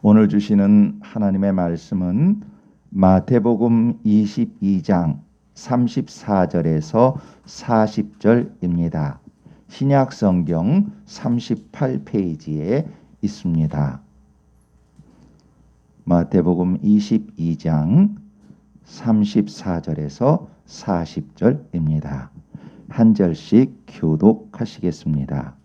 오늘 주시는 하나님의 말씀은 마태복음 22장 34절에서 40절입니다. 신약성경 38페이지에 있습니다. 마태복음 22장 34절에서 40절입니다. 한 절씩 교독하시겠습니다.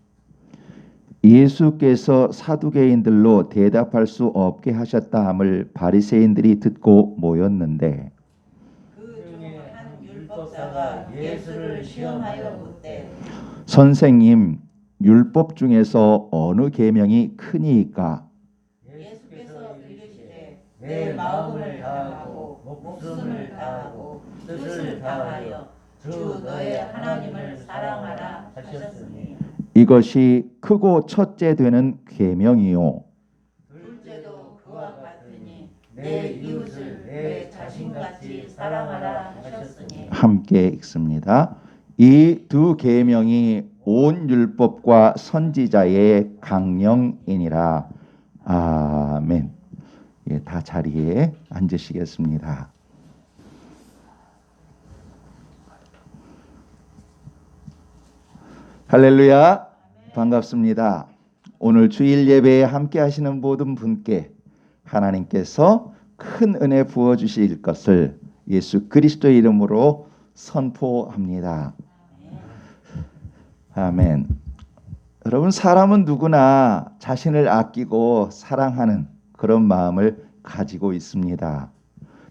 예수께서 사두개인들로 대답할 수 없게 하셨다 함을 바리새인들이 듣고 모였는데 그 중에 한 율법사가 예수를 시험하여 묻되 선생님, 율법 중에서 어느 계명이 크니이까? 예수께서 이르시되 내 마음을 다하고 목숨을 다하고 뜻을 다하여 주 너의 하나님을 사랑하라 하셨으니 이것이 크고 첫째 되는 계명이요. 둘째도 그와 같으니 내 이웃을 내 자신같이 사랑하라 하셨으니. 함께 읽습니다. 이 두 계명이 온 율법과 선지자의 강령이니라. 아멘. 예, 다 자리에 앉으시겠습니다. 할렐루야. 반갑습니다. 오늘 주일 예배에 함께 하시는 모든 분께 하나님께서 큰 은혜 부어 주실 것을 예수 그리스도의 이름으로 선포합니다. 아멘. 여러분, 사람은 누구나 자신을 아끼고 사랑하는 그런 마음을 가지고 있습니다.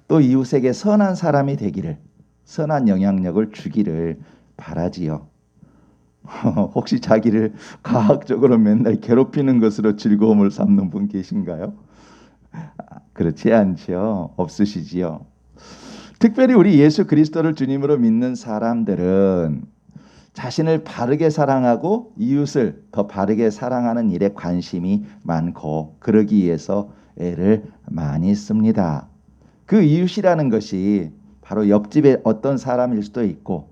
또 이웃에게 선한 사람이 되기를, 선한 영향력을 주기를 바라지요. 혹시 자기를 과학적으로 맨날 괴롭히는 것으로 즐거움을 삼는 분 계신가요? 그렇지 않죠. 없으시지요. 특별히 우리 예수 그리스도를 주님으로 믿는 사람들은 자신을 바르게 사랑하고 이웃을 더 바르게 사랑하는 일에 관심이 많고 그러기 위해서 애를 많이 씁니다. 그 이웃이라는 것이 바로 옆집의 어떤 사람일 수도 있고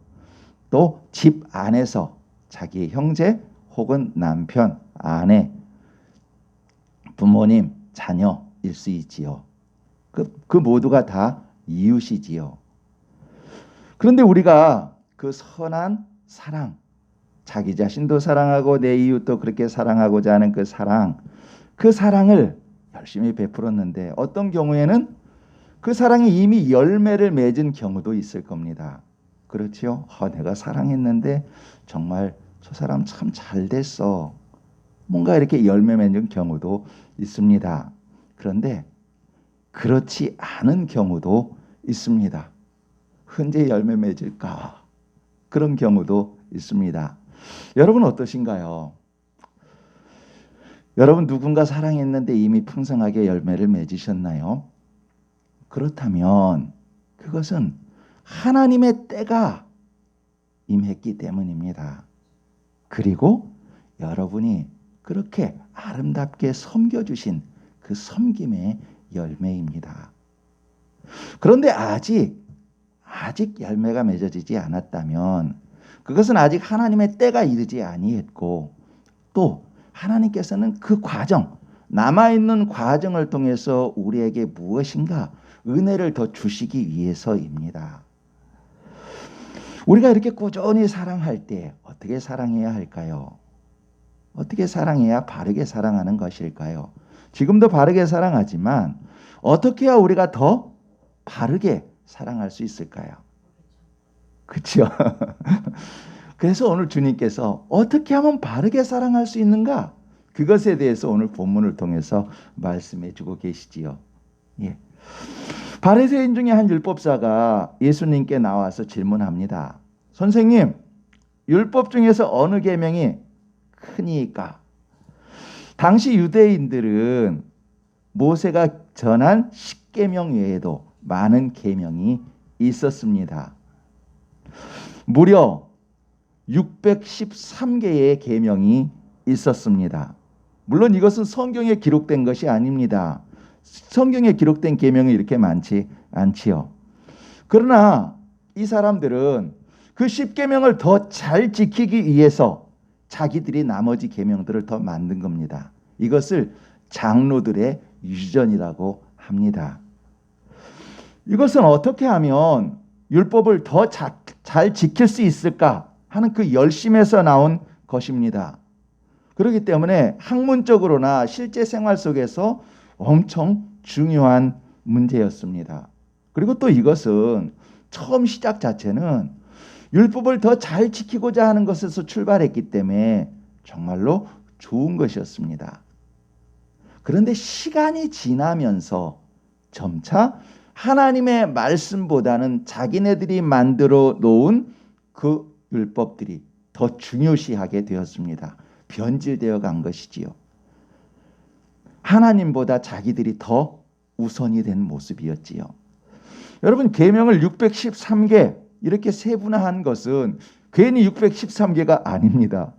또 집 안에서 자기 형제 혹은 남편, 아내, 부모님, 자녀일 수 있지요. 그 모두가 다 이웃이지요. 그런데 우리가 그 선한 사랑, 자기 자신도 사랑하고 내 이웃도 그렇게 사랑하고자 하는 그 사랑을 열심히 베풀었는데 어떤 경우에는 그 사랑이 이미 열매를 맺은 경우도 있을 겁니다. 그렇지요? 내가 사랑했는데 정말 저 사람 참 잘 됐어. 뭔가 이렇게 열매 맺는 경우도 있습니다. 그런데 그렇지 않은 경우도 있습니다. 언제 열매 맺을까? 그런 경우도 있습니다. 여러분 어떠신가요? 여러분 누군가 사랑했는데 이미 풍성하게 열매를 맺으셨나요? 그렇다면 그것은 하나님의 때가 임했기 때문입니다. 그리고 여러분이 그렇게 아름답게 섬겨주신 그 섬김의 열매입니다. 그런데 아직 열매가 맺어지지 않았다면 그것은 아직 하나님의 때가 이르지 아니했고 또 하나님께서는 그 과정, 남아있는 과정을 통해서 우리에게 무엇인가 은혜를 더 주시기 위해서입니다. 우리가 이렇게 꾸준히 사랑할 때 어떻게 사랑해야 할까요? 어떻게 사랑해야 바르게 사랑하는 것일까요? 지금도 바르게 사랑하지만 어떻게 해야 우리가 더 바르게 사랑할 수 있을까요? 그렇죠? 그래서 오늘 주님께서 어떻게 하면 바르게 사랑할 수 있는가? 그것에 대해서 오늘 본문을 통해서 말씀해 주고 계시지요. 예. 바리새인 중에 한 율법사가 예수님께 나와서 질문합니다. 선생님, 율법 중에서 어느 계명이 크니까? 당시 유대인들은 모세가 전한 10계명 외에도 많은 계명이 있었습니다. 무려 613개의 계명이 있었습니다. 물론 이것은 성경에 기록된 것이 아닙니다. 성경에 기록된 계명이 이렇게 많지 않지요. 그러나 이 사람들은 그 10계명을 더 잘 지키기 위해서 자기들이 나머지 계명들을 더 만든 겁니다. 이것을 장로들의 유전이라고 합니다. 이것은 어떻게 하면 율법을 더 잘 지킬 수 있을까 하는 그 열심에서 나온 것입니다. 그렇기 때문에 학문적으로나 실제 생활 속에서 엄청 중요한 문제였습니다. 그리고 또 이것은 처음 시작 자체는 율법을 더 잘 지키고자 하는 것에서 출발했기 때문에 정말로 좋은 것이었습니다. 그런데 시간이 지나면서 점차 하나님의 말씀보다는 자기네들이 만들어 놓은 그 율법들이 더 중요시하게 되었습니다. 변질되어 간 것이지요. 하나님보다 자기들이 더 우선이 된 모습이었지요. 여러분, 계명을 613개 이렇게 세분화한 것은 괜히 613개가 아닙니다.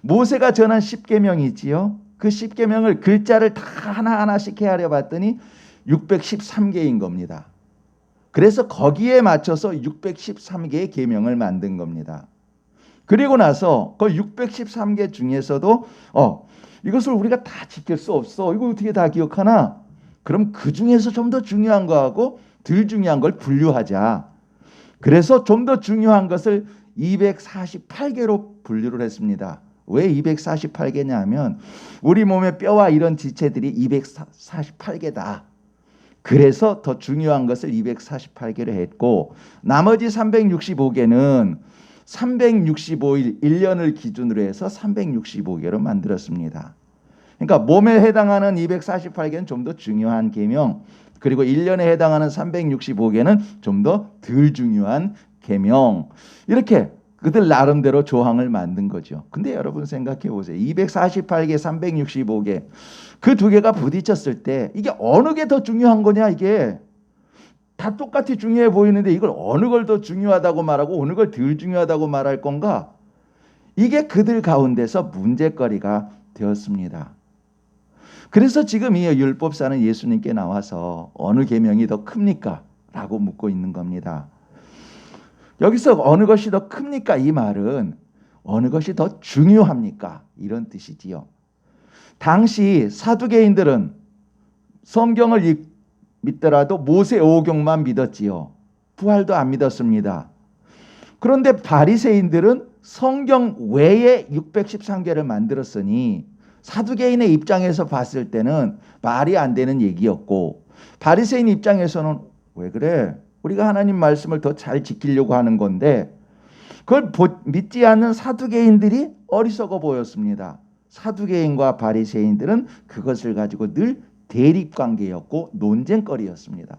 모세가 전한 10계명이지요. 그 10계명을 글자를 다 하나하나씩 헤아려 봤더니 613개인 겁니다. 그래서 거기에 맞춰서 613개의 계명을 만든 겁니다. 그리고 나서 그 613개 중에서도 이것을 우리가 다 지킬 수 없어. 이거 어떻게 다 기억하나? 그럼 그 중에서 좀 더 중요한 거하고 덜 중요한 걸 분류하자. 그래서 좀 더 중요한 것을 248개로 분류를 했습니다. 왜 248개냐 하면 우리 몸의 뼈와 이런 지체들이 248개다. 그래서 더 중요한 것을 248개로 했고 나머지 365개는 365일 1년을 기준으로 해서 365개로 만들었습니다. 그러니까 몸에 해당하는 248개는 좀 더 중요한 계명, 그리고 1년에 해당하는 365개는 좀 더 덜 중요한 계명, 이렇게 그들 나름대로 조항을 만든 거죠. 근데 여러분 생각해 보세요. 248개, 365개 그 두 개가 부딪혔을 때 이게 어느 게 더 중요한 거냐? 이게 다 똑같이 중요해 보이는데 이걸 어느 걸 더 중요하다고 말하고 어느 걸 덜 중요하다고 말할 건가? 이게 그들 가운데서 문제거리가 되었습니다. 그래서 지금 이 율법사는 예수님께 나와서 어느 계명이 더 큽니까? 라고 묻고 있는 겁니다. 여기서 어느 것이 더 큽니까? 이 말은 어느 것이 더 중요합니까? 이런 뜻이지요. 당시 사두개인들은 성경을 믿더라도 모세 오경만 믿었지요. 부활도 안 믿었습니다. 그런데 바리새인들은 성경 외에 613개를 만들었으니 사두개인의 입장에서 봤을 때는 말이 안 되는 얘기였고 바리새인 입장에서는 왜 그래? 우리가 하나님 말씀을 더 잘 지키려고 하는 건데 그걸 믿지 않는 사두개인들이 어리석어 보였습니다. 사두개인과 바리새인들은 그것을 가지고 늘 대립관계였고 논쟁거리였습니다.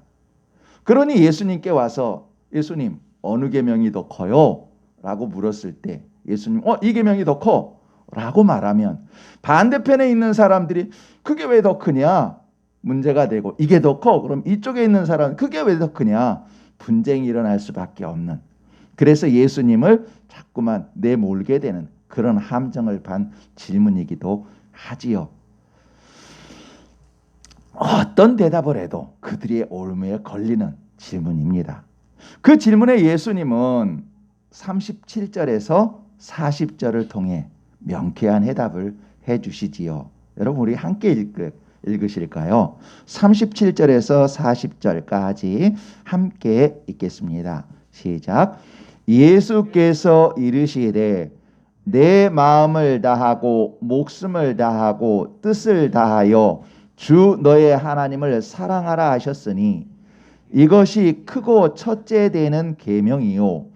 그러니 예수님께 와서 예수님 어느 계명이 더 커요? 라고 물었을 때 예수님 이 계명이 더 커? 라고 말하면 반대편에 있는 사람들이 그게 왜 더 크냐? 문제가 되고 이게 더 커? 그럼 이쪽에 있는 사람은 그게 왜 더 크냐? 분쟁이 일어날 수밖에 없는, 그래서 예수님을 자꾸만 내몰게 되는 그런 함정을 반 질문이기도 하지요. 어떤 대답을 해도 그들의 올무에 걸리는 질문입니다. 그 질문에 예수님은 37절에서 40절을 통해 명쾌한 해답을 해주시지요. 여러분 우리 함께 읽으실까요? 37절에서 40절까지 함께 읽겠습니다. 시작. 예수께서 이르시되 내 마음을 다하고 목숨을 다하고 뜻을 다하여 주 너의 하나님을 사랑하라 하셨으니 이것이 크고 첫째 되는 계명이요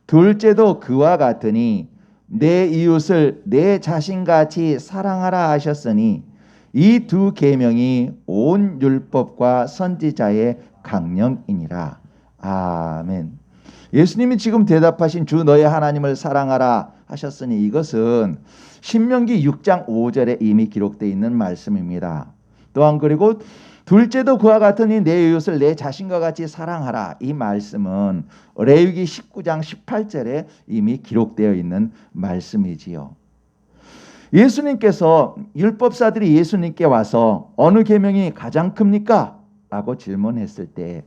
둘째도 그와 같으니 내 이웃을 내 자신같이 사랑하라 하셨으니 이 두 계명이 온 율법과 선지자의 강령이니라. 아멘. 예수님이 지금 대답하신 주 너의 하나님을 사랑하라 하셨으니 이것은 신명기 6장 5절에 이미 기록되어 있는 말씀입니다. 또한 그리고 둘째도 그와 같으니 내 이웃을 내 자신과 같이 사랑하라. 이 말씀은 레위기 19장 18절에 이미 기록되어 있는 말씀이지요. 예수님께서 율법사들이 예수님께 와서 어느 계명이 가장 큽니까? 라고 질문했을 때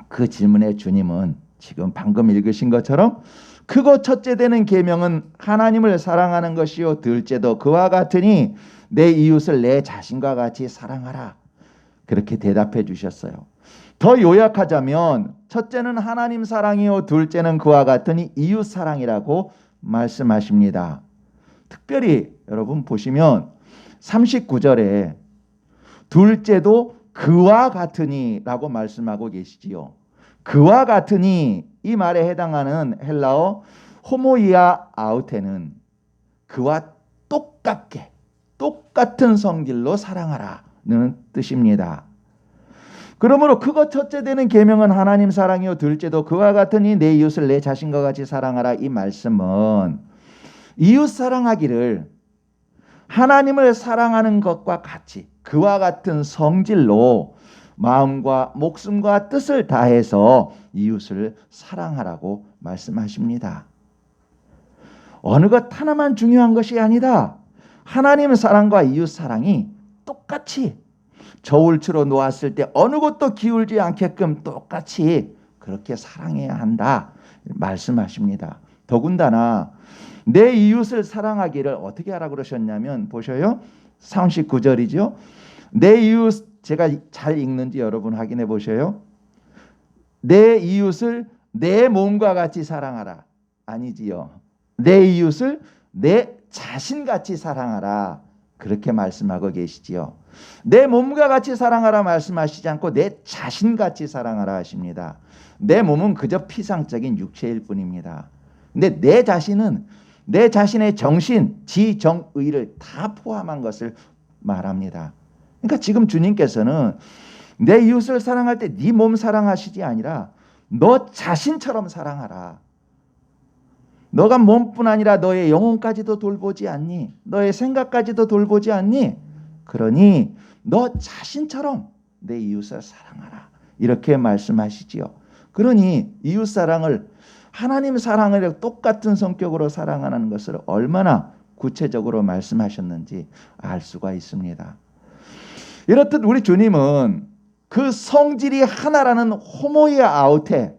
그 질문에 주님은 지금 방금 읽으신 것처럼 크고 첫째 되는 계명은 하나님을 사랑하는 것이요 둘째도 그와 같으니 내 이웃을 내 자신과 같이 사랑하라. 그렇게 대답해 주셨어요. 더 요약하자면 첫째는 하나님 사랑이요 둘째는 그와 같으니 이웃 사랑이라고 말씀하십니다. 특별히 여러분 보시면 39절에 둘째도 그와 같으니라고 말씀하고 계시지요. 그와 같으니 이 말에 해당하는 헬라어 호모이아 아우테는 그와 똑같게 똑같은 성질로 사랑하라는 뜻입니다. 그러므로 크고 첫째 되는 계명은 하나님 사랑이요 둘째도 그와 같으니 내 이웃을 내 자신과 같이 사랑하라. 이 말씀은 이웃 사랑하기를 하나님을 사랑하는 것과 같이 그와 같은 성질로 마음과 목숨과 뜻을 다해서 이웃을 사랑하라고 말씀하십니다. 어느 것 하나만 중요한 것이 아니다. 하나님 사랑과 이웃 사랑이 똑같이 저울추로 놓았을 때 어느 것도 기울지 않게끔 똑같이 그렇게 사랑해야 한다 말씀하십니다. 더군다나 내 이웃을 사랑하기를 어떻게 하라 그러셨냐면 보셔요. 39절이죠. 내 이웃, 제가 잘 읽는지 여러분 확인해 보셔요. 내 이웃을 내 몸과 같이 사랑하라. 아니지요. 내 이웃을 내 자신같이 사랑하라. 그렇게 말씀하고 계시지요. 내 몸과 같이 사랑하라 말씀하시지 않고 내 자신같이 사랑하라 하십니다. 내 몸은 그저 피상적인 육체일 뿐입니다. 근데 내 자신은 내 자신의 정신, 지, 정, 의를 다 포함한 것을 말합니다. 그러니까 지금 주님께서는 내 이웃을 사랑할 때 네 몸 사랑하시지 아니라 너 자신처럼 사랑하라. 너가 몸뿐 아니라 너의 영혼까지도 돌보지 않니? 너의 생각까지도 돌보지 않니? 그러니 너 자신처럼 내 이웃을 사랑하라. 이렇게 말씀하시지요. 그러니 이웃 사랑을 하나님 사랑을 똑같은 성격으로 사랑하는 것을 얼마나 구체적으로 말씀하셨는지 알 수가 있습니다. 이렇듯 우리 주님은 그 성질이 하나라는 호모이아 아우테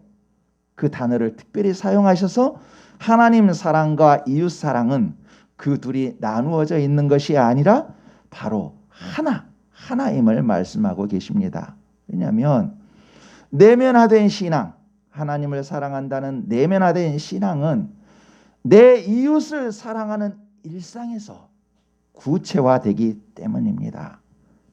그 단어를 특별히 사용하셔서 하나님 사랑과 이웃 사랑은 그 둘이 나누어져 있는 것이 아니라 바로 하나임을 말씀하고 계십니다. 왜냐하면 내면화된 신앙, 하나님을 사랑한다는 내면화된 신앙은 내 이웃을 사랑하는 일상에서 구체화되기 때문입니다.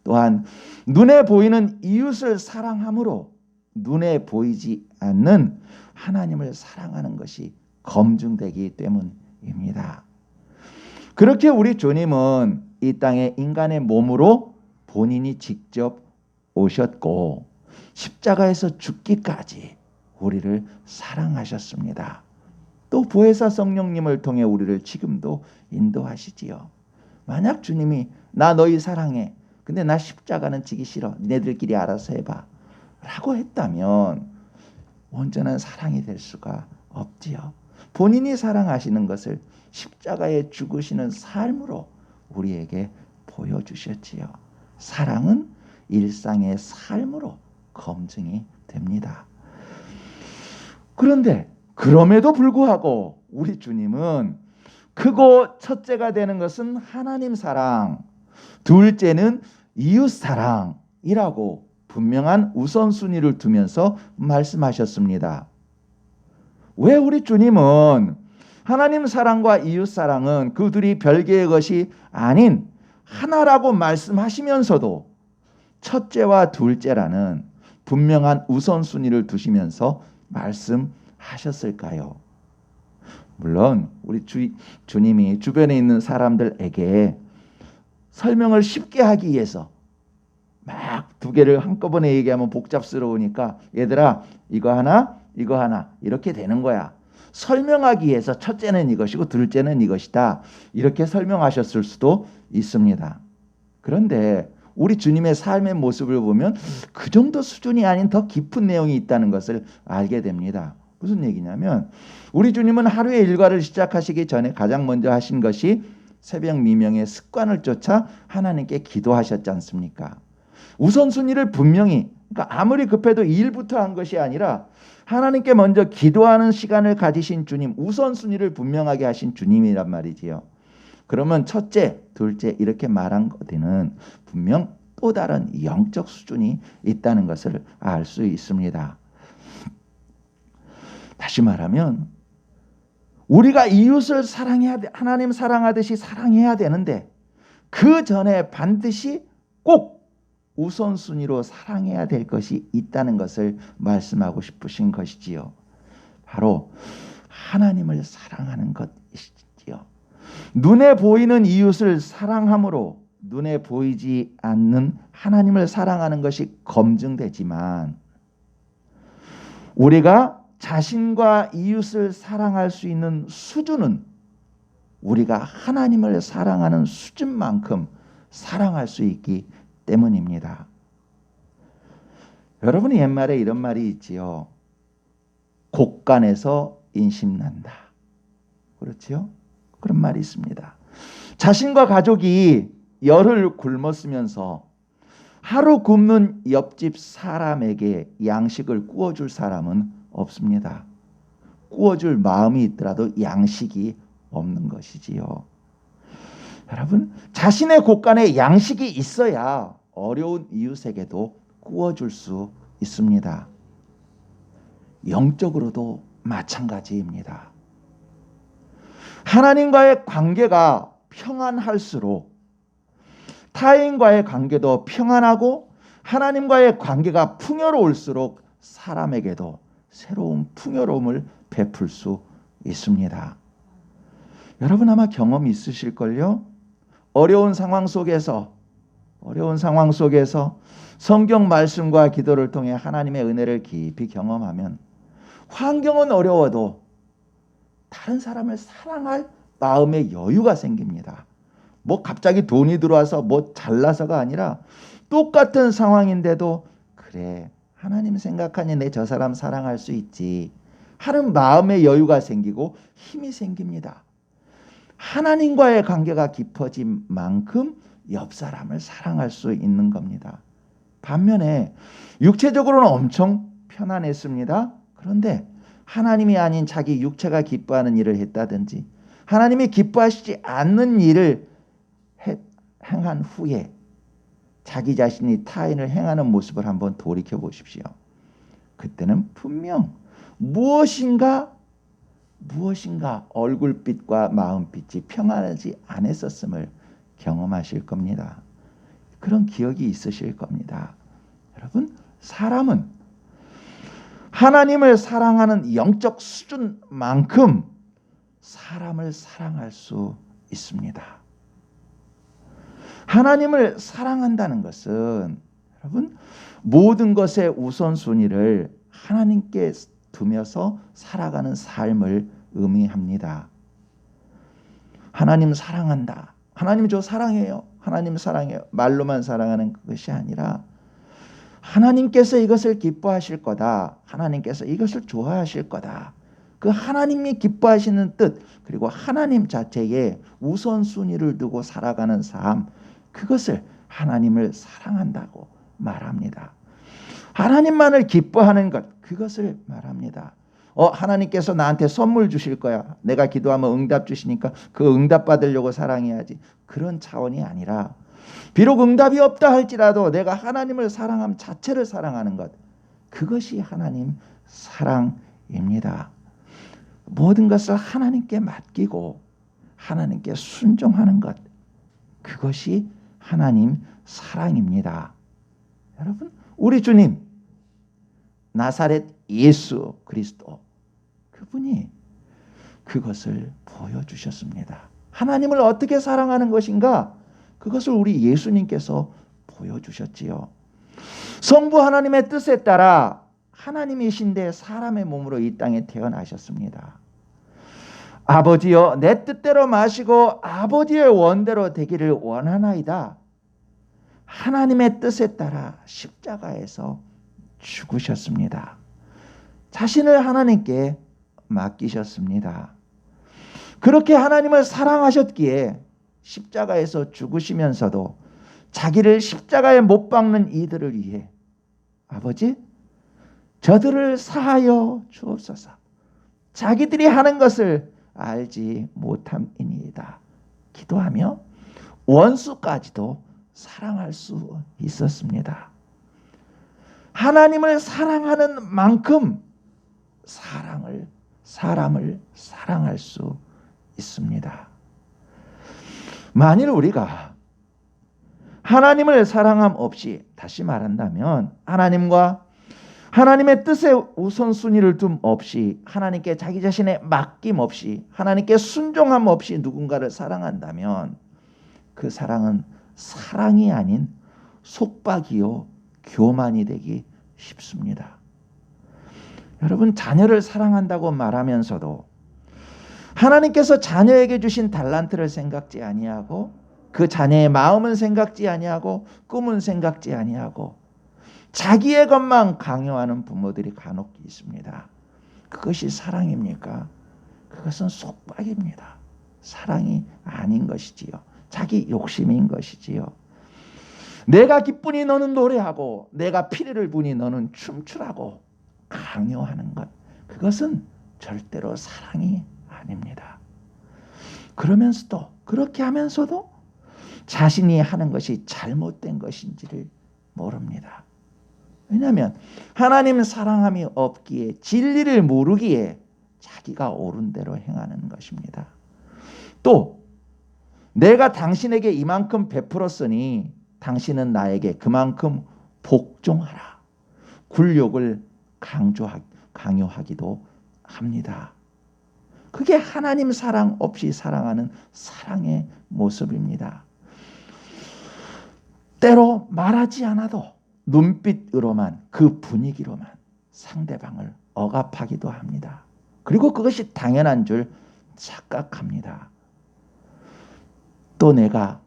또한 눈에 보이는 이웃을 사랑함으로 눈에 보이지 않는 하나님을 사랑하는 것이 검증되기 때문입니다. 그렇게 우리 주님은 이 땅에 인간의 몸으로 본인이 직접 오셨고 십자가에서 죽기까지 우리를 사랑하셨습니다. 또 보혜사 성령님을 통해 우리를 지금도 인도하시지요. 만약 주님이 나 너희 사랑해. 근데 나 십자가는 지기 싫어. 니네들끼리 알아서 해봐. 라고 했다면 온전한 사랑이 될 수가 없지요. 본인이 사랑하시는 것을 십자가에 죽으시는 삶으로 우리에게 보여주셨지요. 사랑은 일상의 삶으로 검증이 됩니다. 그런데 그럼에도 불구하고 우리 주님은 크고 첫째가 되는 것은 하나님 사랑, 둘째는 이웃 사랑이라고 분명한 우선순위를 두면서 말씀하셨습니다. 왜 우리 주님은 하나님 사랑과 이웃 사랑은 그 둘이 별개의 것이 아닌 하나라고 말씀하시면서도 첫째와 둘째라는 분명한 우선순위를 두시면서 말씀하셨을까요? 물론 우리 주님이 주변에 있는 사람들에게 설명을 쉽게 하기 위해서 막 두 개를 한꺼번에 얘기하면 복잡스러우니까 얘들아 이거 하나 이렇게 되는 거야. 설명하기 위해서 첫째는 이것이고 둘째는 이것이다. 이렇게 설명하셨을 수도 있습니다. 그런데 우리 주님의 삶의 모습을 보면 그 정도 수준이 아닌 더 깊은 내용이 있다는 것을 알게 됩니다. 무슨 얘기냐면 우리 주님은 하루의 일과를 시작하시기 전에 가장 먼저 하신 것이 새벽 미명의 습관을 쫓아 하나님께 기도하셨지 않습니까? 우선순위를 분명히 그러니까 아무리 급해도 일부터 한 것이 아니라 하나님께 먼저 기도하는 시간을 가지신 주님, 우선순위를 분명하게 하신 주님이란 말이지요. 그러면 첫째, 둘째 이렇게 말한 것에는 분명 또 다른 영적 수준이 있다는 것을 알 수 있습니다. 다시 말하면 우리가 이웃을 사랑해야 돼. 하나님 사랑하듯이 사랑해야 되는데 그 전에 반드시 꼭 우선순위로 사랑해야 될 것이 있다는 것을 말씀하고 싶으신 것이지요. 바로 하나님을 사랑하는 것이지요. 눈에 보이는 이웃을 사랑함으로 눈에 보이지 않는 하나님을 사랑하는 것이 검증되지만 우리가 자신과 이웃을 사랑할 수 있는 수준은 우리가 하나님을 사랑하는 수준만큼 사랑할 수 있기 때문입니다. 여러분이 옛말에 이런 말이 있지요. 곡간에서 인심난다. 그렇지요? 그런 말이 있습니다. 자신과 가족이 열흘 굶었으면서 하루 굶는 옆집 사람에게 양식을 구워줄 사람은 없습니다. 구워줄 마음이 있더라도 양식이 없는 것이지요. 여러분, 자신의 곳간에 양식이 있어야 어려운 이웃에게도 구워줄 수 있습니다. 영적으로도 마찬가지입니다. 하나님과의 관계가 평안할수록 타인과의 관계도 평안하고 하나님과의 관계가 풍요로울수록 사람에게도 새로운 풍요로움을 베풀 수 있습니다. 여러분 아마 경험이 있으실걸요? 어려운 상황 속에서 성경 말씀과 기도를 통해 하나님의 은혜를 깊이 경험하면 환경은 어려워도 다른 사람을 사랑할 마음의 여유가 생깁니다. 뭐 갑자기 돈이 들어와서 뭐 잘나서가 아니라 똑같은 상황인데도 그래 하나님 생각하니 내 저 사람 사랑할 수 있지 하는 마음의 여유가 생기고 힘이 생깁니다. 하나님과의 관계가 깊어진 만큼 옆 사람을 사랑할 수 있는 겁니다. 반면에 육체적으로는 엄청 편안했습니다. 그런데 하나님이 아닌 자기 육체가 기뻐하는 일을 했다든지 하나님이 기뻐하시지 않는 일을 행한 후에 자기 자신이 타인을 행하는 모습을 한번 돌이켜 보십시오. 그때는 분명 무엇인가 얼굴빛과 마음빛이 평안하지 않았었음을 경험하실 겁니다. 그런 기억이 있으실 겁니다. 여러분, 사람은 하나님을 사랑하는 영적 수준만큼 사람을 사랑할 수 있습니다. 하나님을 사랑한다는 것은 여러분 모든 것의 우선순위를 하나님께 두면서 살아가는 삶을 의미합니다. 하나님 사랑한다. 하나님 저 사랑해요. 하나님 사랑해요. 말로만 사랑하는 것이 아니라 하나님께서 이것을 기뻐하실 거다. 하나님께서 이것을 좋아하실 거다. 그 하나님이 기뻐하시는 뜻 그리고 하나님 자체의 우선순위를 두고 살아가는 삶 그것을 하나님을 사랑한다고 말합니다. 하나님만을 기뻐하는 것 그것을 말합니다. 하나님께서 나한테 선물 주실 거야. 내가 기도하면 응답 주시니까 그 응답 받으려고 사랑해야지. 그런 차원이 아니라 비록 응답이 없다 할지라도 내가 하나님을 사랑함 자체를 사랑하는 것 그것이 하나님 사랑입니다. 모든 것을 하나님께 맡기고 하나님께 순종하는 것 그것이 하나님 사랑입니다. 여러분 우리 주님 나사렛 예수 그리스도 그분이 그것을 보여주셨습니다. 하나님을 어떻게 사랑하는 것인가 그것을 우리 예수님께서 보여주셨지요. 성부 하나님의 뜻에 따라 하나님이신데 사람의 몸으로 이 땅에 태어나셨습니다. 아버지여 내 뜻대로 마시고 아버지의 원대로 되기를 원하나이다. 하나님의 뜻에 따라 십자가에서 죽으셨습니다. 자신을 하나님께 맡기셨습니다. 그렇게 하나님을 사랑하셨기에 십자가에서 죽으시면서도 자기를 십자가에 못 박는 이들을 위해 아버지, 저들을 사하여 주옵소서. 자기들이 하는 것을 알지 못함이니이다. 기도하며 원수까지도 사랑할 수 있었습니다. 하나님을 사랑하는 만큼 사람을 사랑할 수 있습니다. 만일 우리가 하나님을 사랑함 없이, 다시 말한다면 하나님과 하나님의 뜻에 우선순위를 둠 없이, 하나님께 자기 자신의 맡김 없이, 하나님께 순종함 없이 누군가를 사랑한다면 그 사랑은 사랑이 아닌 속박이요 교만이 되기 쉽습니다. 여러분, 자녀를 사랑한다고 말하면서도 하나님께서 자녀에게 주신 달란트를 생각지 아니하고, 그 자녀의 마음은 생각지 아니하고, 꿈은 생각지 아니하고, 자기의 것만 강요하는 부모들이 간혹 있습니다. 그것이 사랑입니까? 그것은 속박입니다. 사랑이 아닌 것이지요. 자기 욕심인 것이지요. 내가 기쁘니 너는 노래하고, 내가 피리를 부니 너는 춤추라고 강요하는 것, 그것은 절대로 사랑이 아닙니다. 그러면서도, 그렇게 하면서도 자신이 하는 것이 잘못된 것인지를 모릅니다. 왜냐하면 하나님 사랑함이 없기에, 진리를 모르기에 자기가 옳은 대로 행하는 것입니다. 또 내가 당신에게 이만큼 베풀었으니 당신은 나에게 그만큼 복종하라, 굴욕을 강요하기도 합니다. 그게 하나님 사랑 없이 사랑하는 사랑의 모습입니다. 때로 말하지 않아도 눈빛으로만, 그 분위기로만 상대방을 억압하기도 합니다. 그리고 그것이 당연한 줄 착각합니다. 또 내가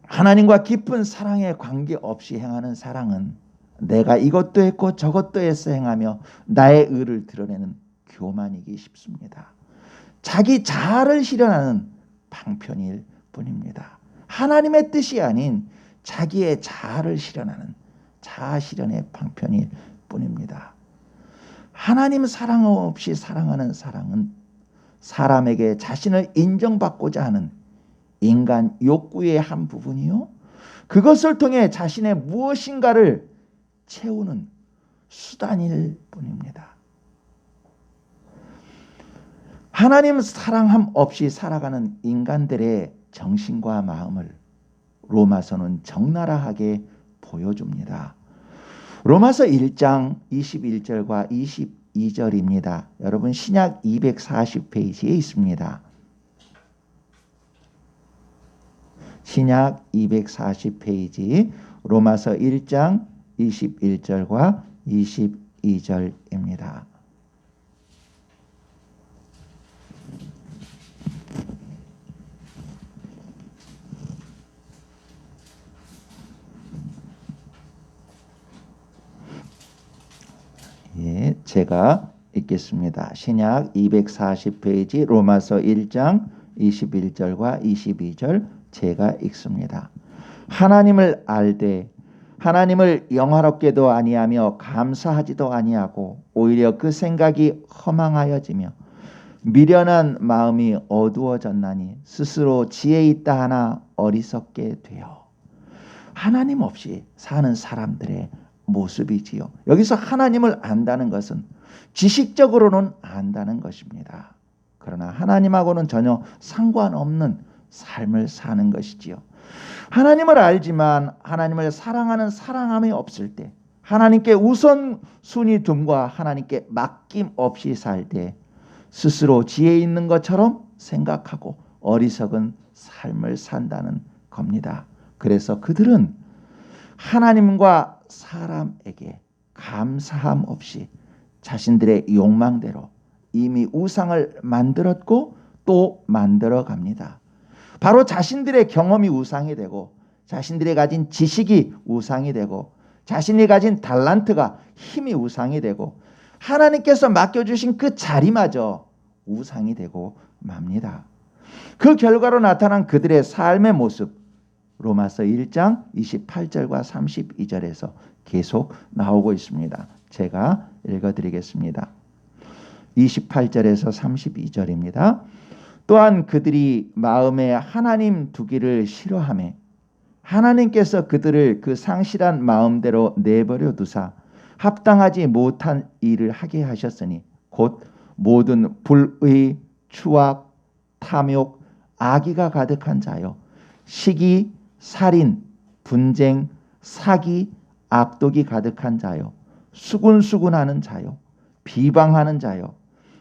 하나님과 깊은 사랑에 관계없이 행하는 사랑은 내가 이것도 했고 저것도 했어 행하며 나의 의를 드러내는 교만이기 쉽습니다. 자기 자아를 실현하는 방편일 뿐입니다. 하나님의 뜻이 아닌 자기의 자아를 실현하는 자아 실현의 방편일 뿐입니다. 하나님 사랑 없이 사랑하는 사랑은 사람에게 자신을 인정받고자 하는 인간 욕구의 한 부분이요, 그것을 통해 자신의 무엇인가를 채우는 수단일 뿐입니다. 하나님 사랑함 없이 살아가는 인간들의 정신과 마음을 로마서는 적나라하게 보여줍니다. 로마서 1장 21절과 22절입니다. 여러분, 신약 240페이지에 있습니다. 신약 240페이지 로마서 1장 21절과 22절입니다. 예, 제가 읽겠습니다. 신약 240페이지 로마서 1장 21절과 22절 제가 읽습니다. 하나님을 알되 하나님을 영화롭게도 아니하며 감사하지도 아니하고 오히려 그 생각이 허망하여지며 미련한 마음이 어두워졌나니 스스로 지혜 있다 하나 어리석게 되어. 하나님 없이 사는 사람들의 모습이지요. 여기서 하나님을 안다는 것은 지식적으로는 안다는 것입니다. 그러나 하나님하고는 전혀 상관없는 삶을 사는 것이지요. 하나님을 알지만 하나님을 사랑하는 사랑함이 없을 때, 하나님께 우선순위 둠과 하나님께 맡김 없이 살 때 스스로 지혜 있는 것처럼 생각하고 어리석은 삶을 산다는 겁니다. 그래서 그들은 하나님과 사람에게 감사함 없이 자신들의 욕망대로 이미 우상을 만들었고 또 만들어 갑니다. 바로 자신들의 경험이 우상이 되고, 자신들이 가진 지식이 우상이 되고, 자신이 가진 달란트가, 힘이 우상이 되고, 하나님께서 맡겨주신 그 자리마저 우상이 되고 맙니다. 그 결과로 나타난 그들의 삶의 모습, 로마서 1장 28절과 32절에서 계속 나오고 있습니다. 제가 읽어드리겠습니다. 28절에서 32절입니다. 또한 그들이 마음에 하나님 두기를 싫어하매 하나님께서 그들을 그 상실한 마음대로 내버려 두사 합당하지 못한 일을 하게 하셨으니 곧 모든 불의, 추악, 탐욕, 악의가 가득한 자요 시기, 살인, 분쟁, 사기, 악독이 가득한 자요 수군수군하는 자요 비방하는 자요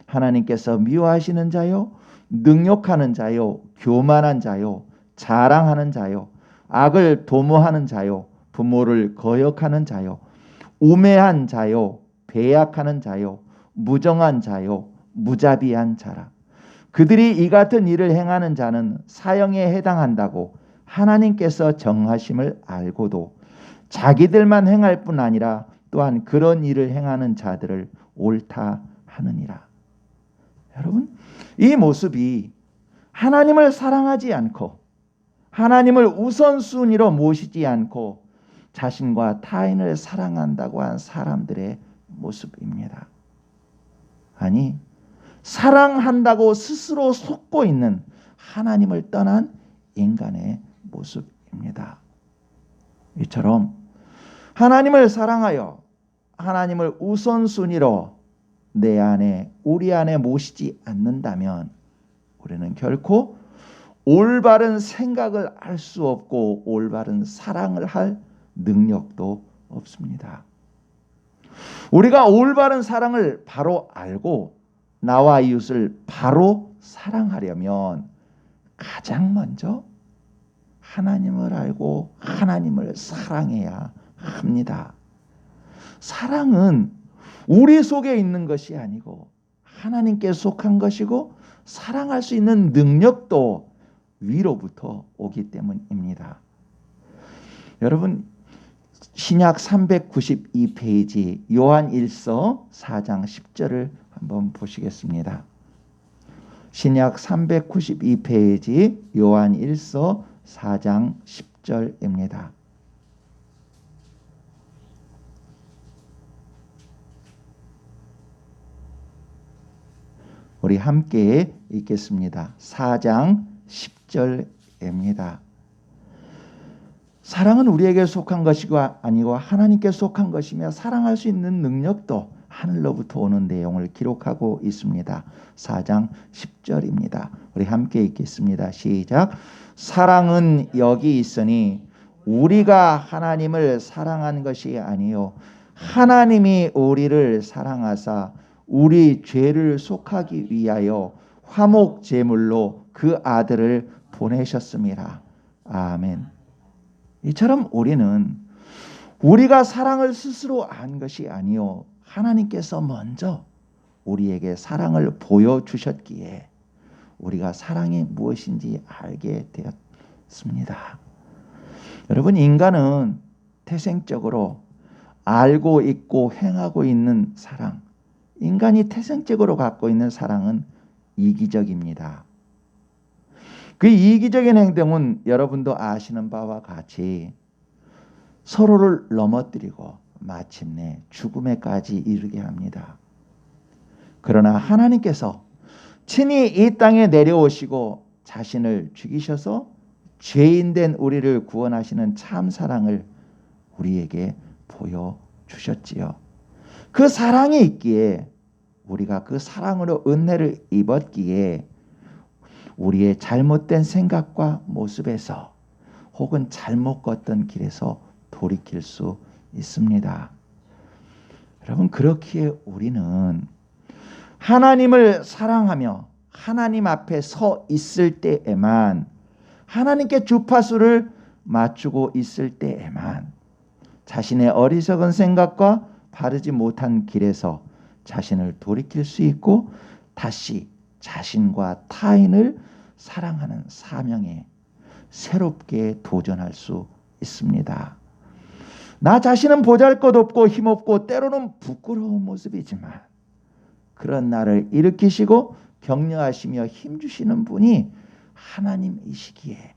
하나님께서 미워하시는 자요 능욕하는 자요 교만한 자요 자랑하는 자요 악을 도모하는 자요 부모를 거역하는 자요 우매한 자요 배약하는 자요 무정한 자요 무자비한 자라. 그들이 이 같은 일을 행하는 자는 사형에 해당한다고 하나님께서 정하심을 알고도 자기들만 행할 뿐 아니라 또한 그런 일을 행하는 자들을 옳다 하느니라. 여러분, 이 모습이 하나님을 사랑하지 않고 하나님을 우선순위로 모시지 않고 자신과 타인을 사랑한다고 한 사람들의 모습입니다. 아니, 사랑한다고 스스로 속고 있는 하나님을 떠난 인간의 모습입니다. 이처럼 하나님을 사랑하여 하나님을 우선순위로 내 안에, 우리 안에 모시지 않는다면 우리는 결코 올바른 생각을 할 수 없고 올바른 사랑을 할 능력도 없습니다. 우리가 올바른 사랑을 바로 알고 나와 이웃을 바로 사랑하려면 가장 먼저 하나님을 알고 하나님을 사랑해야 합니다. 사랑은 우리 속에 있는 것이 아니고 하나님께 속한 것이고 사랑할 수 있는 능력도 위로부터 오기 때문입니다. 여러분, 신약 392페이지 요한 1서 4장 10절을 한번 보시겠습니다. 신약 392페이지 요한 1서 4장 10절입니다. 우리 함께 읽겠습니다. 4장 10절입니다. 사랑은 우리에게 속한 것이고 아니고 하나님께 속한 것이며 사랑할 수 있는 능력도 하늘로부터 오는 내용을 기록하고 있습니다. 4장 10절입니다. 우리 함께 읽겠습니다. 시작. 사랑은 여기 있으니 우리가 하나님을 사랑한 것이 아니요 하나님이 우리를 사랑하사 우리 죄를 속하기 위하여 화목 제물로 그 아들을 보내셨습니다. 아멘. 이처럼 우리는 우리가 사랑을 스스로 안 것이 아니요 하나님께서 먼저 우리에게 사랑을 보여주셨기에 우리가 사랑이 무엇인지 알게 되었습니다. 여러분, 인간은 태생적으로 알고 있고 행하고 있는 사랑, 인간이 태생적으로 갖고 있는 사랑은 이기적입니다. 그 이기적인 행동은 여러분도 아시는 바와 같이 서로를 넘어뜨리고 마침내 죽음에까지 이르게 합니다. 그러나 하나님께서 친히 이 땅에 내려오시고 자신을 죽이셔서 죄인된 우리를 구원하시는 참 사랑을 우리에게 보여주셨지요. 그 사랑이 있기에 우리가 그 사랑으로 은혜를 입었기에 우리의 잘못된 생각과 모습에서 혹은 잘못 걷던 길에서 돌이킬 수 있습니다. 여러분, 그렇기에 우리는 하나님을 사랑하며 하나님 앞에 서 있을 때에만, 하나님께 주파수를 맞추고 있을 때에만 자신의 어리석은 생각과 바르지 못한 길에서 자신을 돌이킬 수 있고 다시 자신과 타인을 사랑하는 사명에 새롭게 도전할 수 있습니다. 나 자신은 보잘것없고 힘없고 때로는 부끄러운 모습이지만 그런 나를 일으키시고 격려하시며 힘주시는 분이 하나님이시기에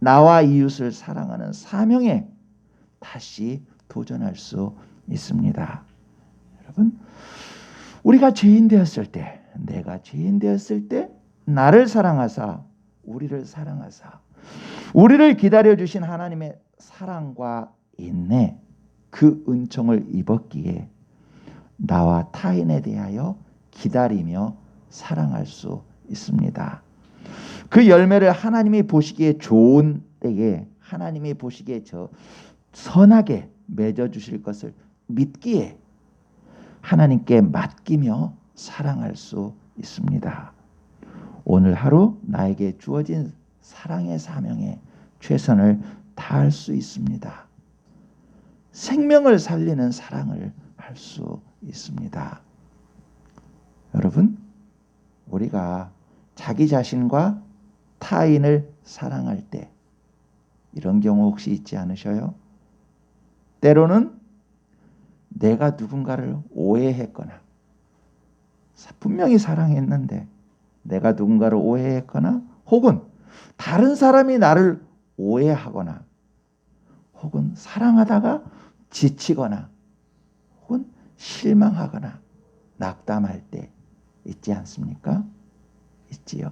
나와 이웃을 사랑하는 사명에 다시 도전할 수 있습니다. 여러분, 우리가 죄인 되었을 때, 내가 죄인 되었을 때 나를 사랑하사 우리를 사랑하사 우리를 기다려주신 하나님의 사랑과 인내, 그 은총을 입었기에 나와 타인에 대하여 기다리며 사랑할 수 있습니다. 그 열매를 하나님이 보시기에 좋은 때에 하나님이 보시기에 선하게 맺어주실 것을 믿기에 하나님께 맡기며 사랑할 수 있습니다. 오늘 하루 나에게 주어진 사랑의 사명에 최선을 다할 수 있습니다. 생명을 살리는 사랑을 할 수 있습니다. 여러분, 우리가 자기 자신과 타인을 사랑할 때 이런 경우 혹시 있지 않으셔요? 때로는 내가 누군가를 오해했거나 분명히 사랑했는데 내가 누군가를 오해했거나 혹은 다른 사람이 나를 오해하거나 혹은 사랑하다가 지치거나 혹은 실망하거나 낙담할 때 있지 않습니까? 있지요.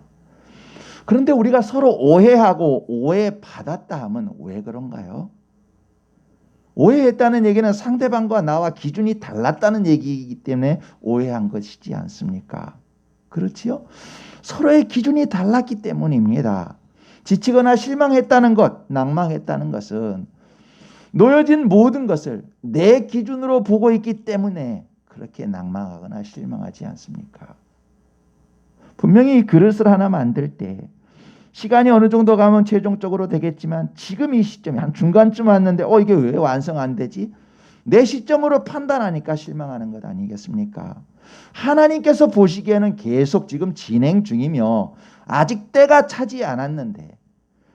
그런데 우리가 서로 오해하고 오해받았다 하면 왜 그런가요? 오해했다는 얘기는 상대방과 나와 기준이 달랐다는 얘기이기 때문에 오해한 것이지 않습니까? 그렇지요? 서로의 기준이 달랐기 때문입니다. 지치거나 실망했다는 것, 낭망했다는 것은 놓여진 모든 것을 내 기준으로 보고 있기 때문에 그렇게 낭망하거나 실망하지 않습니까? 분명히 그릇을 하나 만들 때 시간이 어느 정도 가면 최종적으로 되겠지만 지금 이 시점에 한 중간쯤 왔는데 이게 왜 완성 안 되지? 내 시점으로 판단하니까 실망하는 것 아니겠습니까? 하나님께서 보시기에는 계속 지금 진행 중이며 아직 때가 차지 않았는데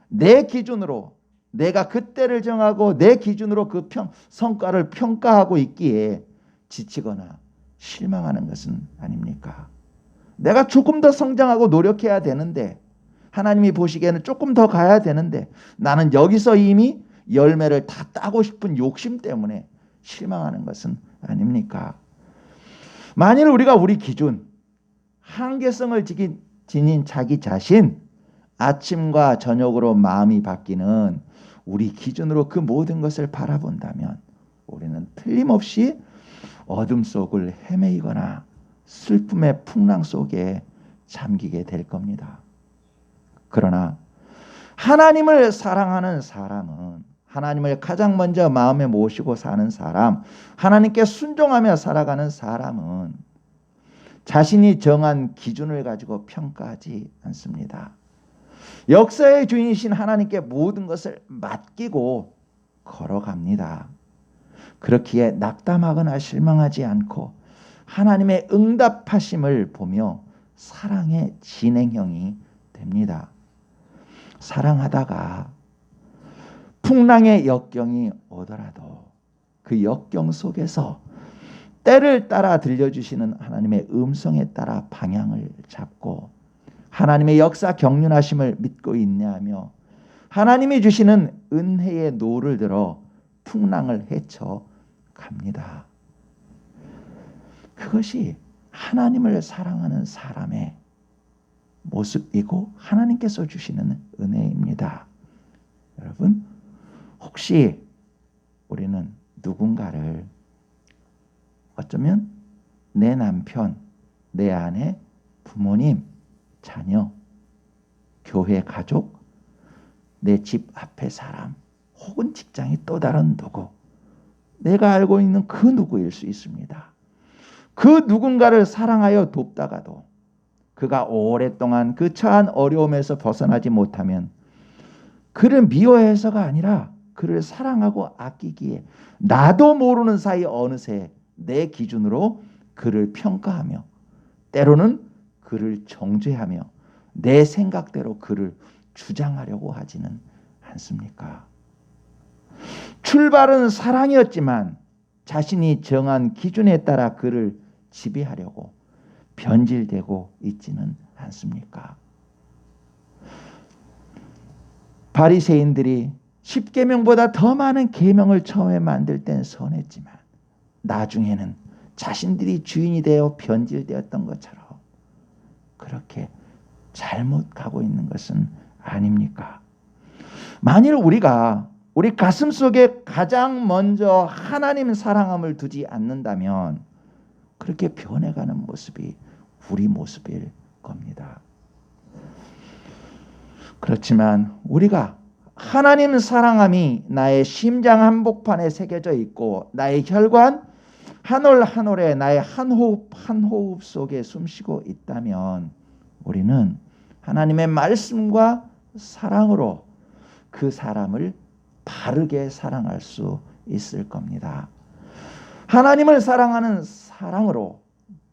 내 기준으로 내가 그때를 정하고 내 기준으로 그 성과를 평가하고 있기에 지치거나 실망하는 것은 아닙니까? 내가 조금 더 성장하고 노력해야 되는데 하나님이 보시기에는 조금 더 가야 되는데 나는 여기서 이미 열매를 다 따고 싶은 욕심 때문에 실망하는 것은 아닙니까? 만일 우리가 우리 기준, 한계성을 지닌 자기 자신, 아침과 저녁으로 마음이 바뀌는 우리 기준으로 그 모든 것을 바라본다면 우리는 틀림없이 어둠 속을 헤매이거나 슬픔의 풍랑 속에 잠기게 될 겁니다. 그러나 하나님을 사랑하는 사람은 하나님을 가장 먼저 마음에 모시고 사는 사람, 하나님께 순종하며 살아가는 사람은 자신이 정한 기준을 가지고 평가하지 않습니다. 역사의 주인이신 하나님께 모든 것을 맡기고 걸어갑니다. 그렇기에 낙담하거나 실망하지 않고 하나님의 응답하심을 보며 사랑의 진행형이 됩니다. 사랑하다가 풍랑의 역경이 오더라도 그 역경 속에서 때를 따라 들려주시는 하나님의 음성에 따라 방향을 잡고 하나님의 역사 경륜하심을 믿고 인내하며 하나님이 주시는 은혜의 노를 들어 풍랑을 헤쳐 갑니다. 그것이 하나님을 사랑하는 사람의 모습이고 하나님께서 주시는 은혜입니다. 여러분, 혹시 우리는 누군가를 어쩌면 내 남편, 내 아내, 부모님, 자녀, 교회 가족, 내 집 앞의 사람, 혹은 직장의 또 다른 누구, 내가 알고 있는 그 누구일 수 있습니다. 그 누군가를 사랑하여 돕다가도 그가 오랫동안 그 처한 어려움에서 벗어나지 못하면 그를 미워해서가 아니라 그를 사랑하고 아끼기에 나도 모르는 사이 어느새 내 기준으로 그를 평가하며 때로는 그를 정죄하며 내 생각대로 그를 주장하려고 하지는 않습니까? 출발은 사랑이었지만 자신이 정한 기준에 따라 그를 지배하려고 변질되고 있지는 않습니까? 바리새인들이 10계명보다 더 많은 계명을 처음에 만들 땐 선했지만 나중에는 자신들이 주인이 되어 변질되었던 것처럼 그렇게 잘못 가고 있는 것은 아닙니까? 만일 우리가 우리 가슴 속에 가장 먼저 하나님 사랑함을 두지 않는다면 그렇게 변해가는 모습이 우리 모습일 겁니다. 그렇지만 우리가 하나님 사랑함이 나의 심장 한복판에 새겨져 있고 나의 혈관 한 올 한 올에 나의 한 호흡 한 호흡 속에 숨쉬고 있다면 우리는 하나님의 말씀과 사랑으로 그 사람을 바르게 사랑할 수 있을 겁니다. 하나님을 사랑하는 사랑으로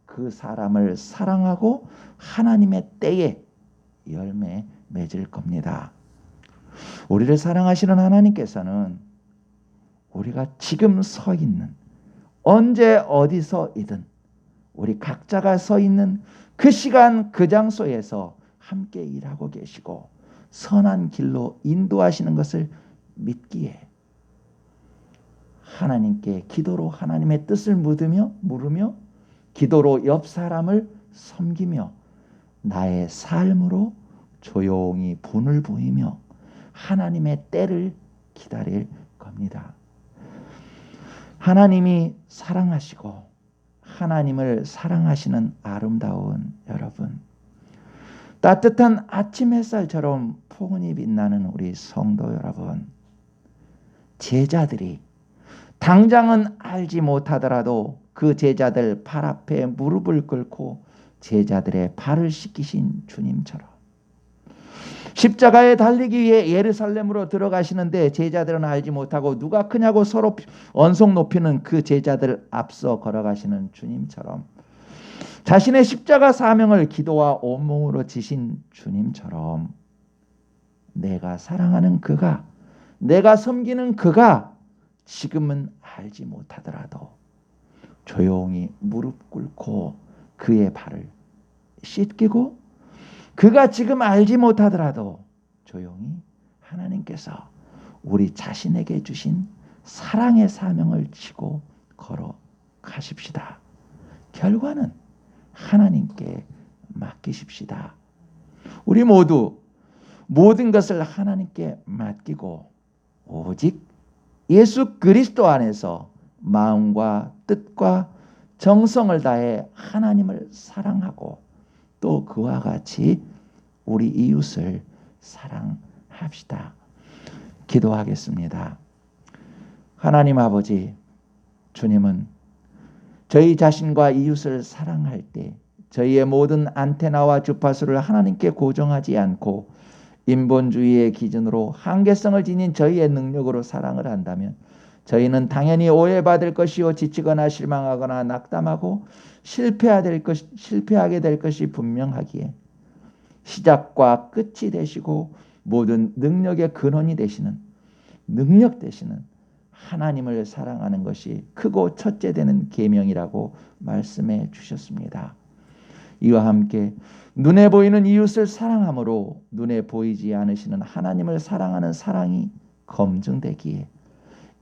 그 사람을 사랑하고 하나님의 때에 열매 맺을 겁니다. 우리를 사랑하시는 하나님께서는 우리가 지금 서 있는 언제 어디서이든 우리 각자가 서 있는 그 시간 그 장소에서 함께 일하고 계시고 선한 길로 인도하시는 것을 믿기에 하나님께 기도로 하나님의 뜻을 물으며 기도로 옆 사람을 섬기며 나의 삶으로 조용히 분을 보이며 하나님의 때를 기다릴 겁니다. 하나님이 사랑하시고 하나님을 사랑하시는 아름다운 여러분, 따뜻한 아침 햇살처럼 포근히 빛나는 우리 성도 여러분, 제자들이 당장은 알지 못하더라도 그 제자들 발 앞에 무릎을 꿇고 제자들의 발을 씻기신 주님처럼 십자가에 달리기 위해 예루살렘으로 들어가시는데 제자들은 알지 못하고 누가 크냐고 서로 언성 높이는 그 제자들 앞서 걸어가시는 주님처럼 자신의 십자가 사명을 기도와 온몸으로 지신 주님처럼 내가 사랑하는 그가, 내가 섬기는 그가 지금은 알지 못하더라도 조용히 무릎 꿇고 그의 발을 씻기고 그가 지금 알지 못하더라도 조용히 하나님께서 우리 자신에게 주신 사랑의 사명을 지고 걸어가십시다. 결과는 하나님께 맡기십시다. 우리 모두 모든 것을 하나님께 맡기고 오직 예수 그리스도 안에서 마음과 뜻과 정성을 다해 하나님을 사랑하고 또 그와 같이 우리 이웃을 사랑합시다. 기도하겠습니다. 하나님 아버지, 주님은 저희 자신과 이웃을 사랑할 때 저희의 모든 안테나와 주파수를 하나님께 고정하지 않고 인본주의의 기준으로 한계성을 지닌 저희의 능력으로 사랑을 한다면 저희는 당연히 오해받을 것이요 지치거나 실망하거나 낙담하고 실패하게 될 것이 분명하기에 시작과 끝이 되시고 모든 능력의 근원이 되시는 능력 되시는 하나님을 사랑하는 것이 크고 첫째 되는 계명이라고 말씀해 주셨습니다. 이와 함께 눈에 보이는 이웃을 사랑함으로 눈에 보이지 않으시는 하나님을 사랑하는 사랑이 검증되기에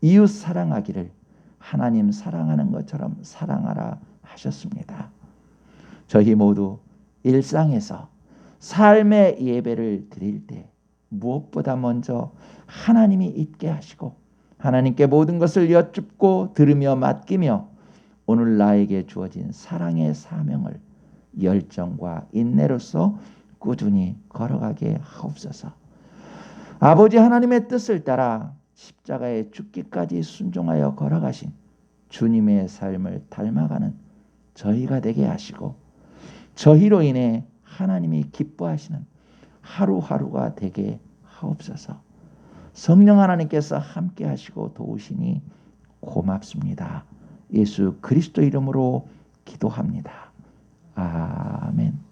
이웃 사랑하기를 하나님 사랑하는 것처럼 사랑하라 하셨습니다. 저희 모두 일상에서 삶의 예배를 드릴 때 무엇보다 먼저 하나님이 있게 하시고 하나님께 모든 것을 여쭙고 들으며 맡기며 오늘 나에게 주어진 사랑의 사명을 열정과 인내로서 꾸준히 걸어가게 하옵소서. 아버지 하나님의 뜻을 따라 십자가에 죽기까지 순종하여 걸어가신 주님의 삶을 닮아가는 저희가 되게 하시고 저희로 인해 하나님이 기뻐하시는 하루하루가 되게 하옵소서. 성령 하나님께서 함께 하시고 도우시니 고맙습니다. 예수 그리스도 이름으로 기도합니다. 아멘.